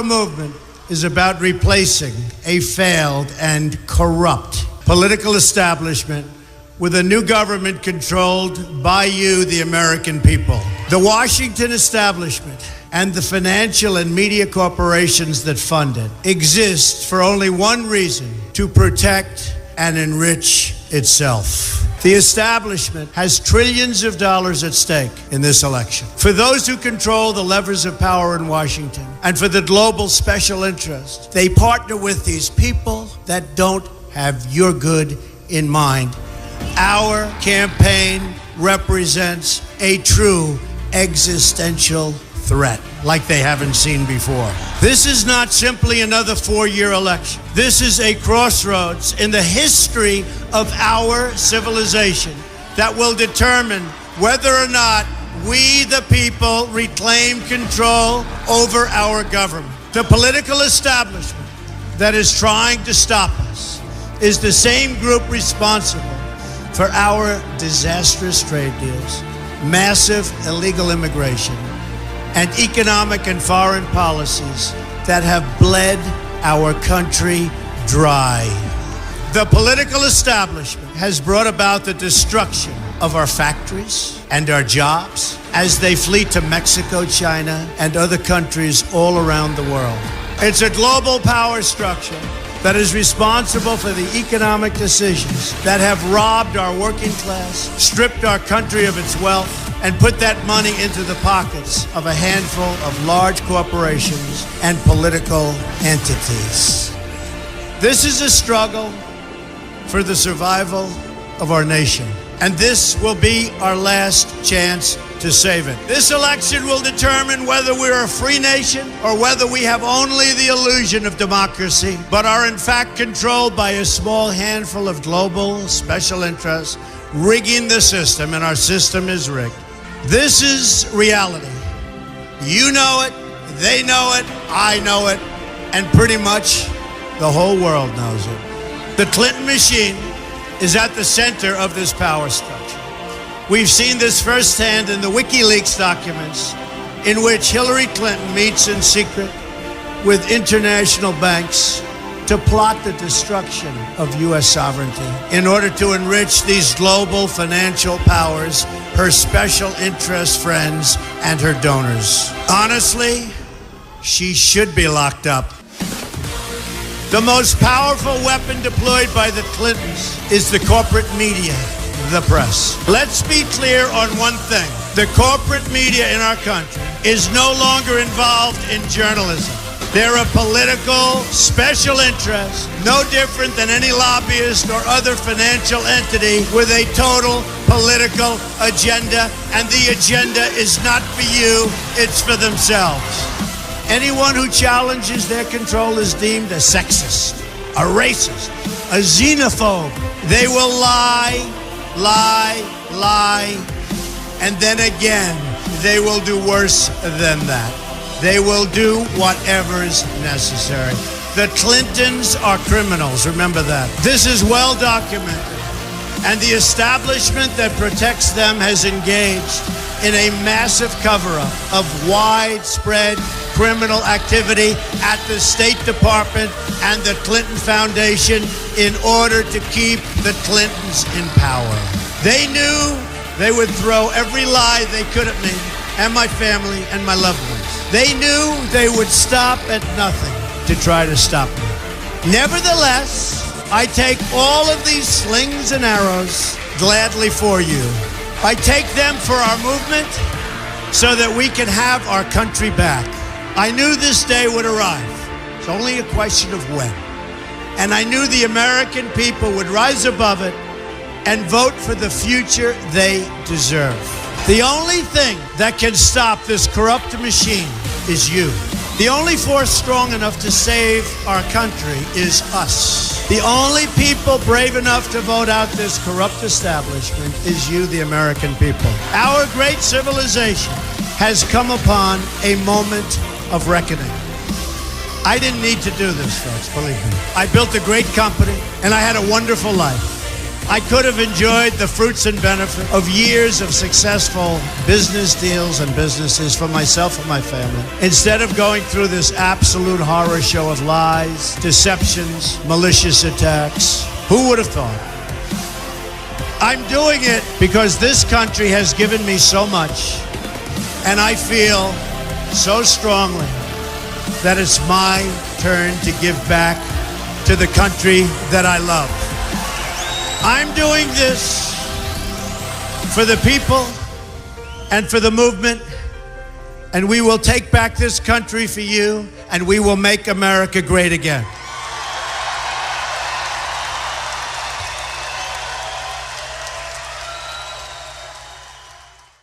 movement is about replacing a failed and corrupt political establishment with a new government controlled by you, the American people. The Washington establishment and the financial and media corporations that fund it exist for only one reason: to protect and enrich itself. The establishment has trillions of dollars at stake in this election. For those who control the levers of power in Washington and for the global special interest, they partner with these people that don't have your good in mind. Our campaign represents a true existential threat like they haven't seen before. This is not simply another 4-year election. This is a crossroads in the history of our civilization that will determine whether or not we, the people, reclaim control over our government. The political establishment that is trying to stop us is the same group responsible for our disastrous trade deals, massive illegal immigration, and economic and foreign policies that have bled our country dry. The political establishment has brought about the destruction of our factories and our jobs as they flee to Mexico, China, and other countries all around the world. It's a global power structure that is responsible for the economic decisions that have robbed our working class, stripped our country of its wealth, and put that money into the pockets of a handful of large corporations and political entities. This is a struggle for the survival of our nation, and this will be our last chance to save it. This election will determine whether we're a free nation or whether we have only the illusion of democracy, but are in fact controlled by a small handful of global special interests rigging the system, and our system is rigged. This is reality. You know it, they know it, I know it, and pretty much the whole world knows it. The Clinton machine is at the center of this power structure. We've seen this firsthand in the WikiLeaks documents, in which Hillary Clinton meets in secret with international banks to plot the destruction of U.S. sovereignty in order to enrich these global financial powers, her special interest friends, and her donors. Honestly, she should be locked up. The most powerful weapon deployed by the Clintons is the corporate media, the press. Let's be clear on one thing. The corporate media in our country is no longer involved in journalism. They're a political special interest, no different than any lobbyist or other financial entity with a total political agenda, and the agenda is not for you, it's for themselves. Anyone who challenges their control is deemed a sexist, a racist, a xenophobe. They will lie, and then again, they will do worse than that. They will do whatever is necessary. The Clintons are criminals, remember that. This is well documented, and the establishment that protects them has engaged in a massive cover-up of widespread criminal activity at the State Department and the Clinton Foundation in order to keep the Clintons in power. They knew they would throw every lie they could at me and my family and my loved ones. They knew they would stop at nothing to try to stop me. Nevertheless, I take all of these slings and arrows gladly for you. I take them for our movement so that we can have our country back. I knew this day would arrive. It's only a question of when. And I knew the American people would rise above it and vote for the future they deserve. The only thing that can stop this corrupt machine is you. The only force strong enough to save our country is us. The only people brave enough to vote out this corrupt establishment is you, the American people. Our great civilization has come upon a moment of reckoning. I didn't need to do this, folks, believe me. I built a great company, and I had a wonderful life. I could have enjoyed the fruits and benefit of years of successful business deals and businesses for myself and my family, instead of going through this absolute horror show of lies, deceptions, malicious attacks. Who would have thought? I'm doing it because this country has given me so much, and I feel so strongly that it's my turn to give back to the country that I love. I'm doing this for the people and for the movement, and we will take back this country for you, and we will make America great again.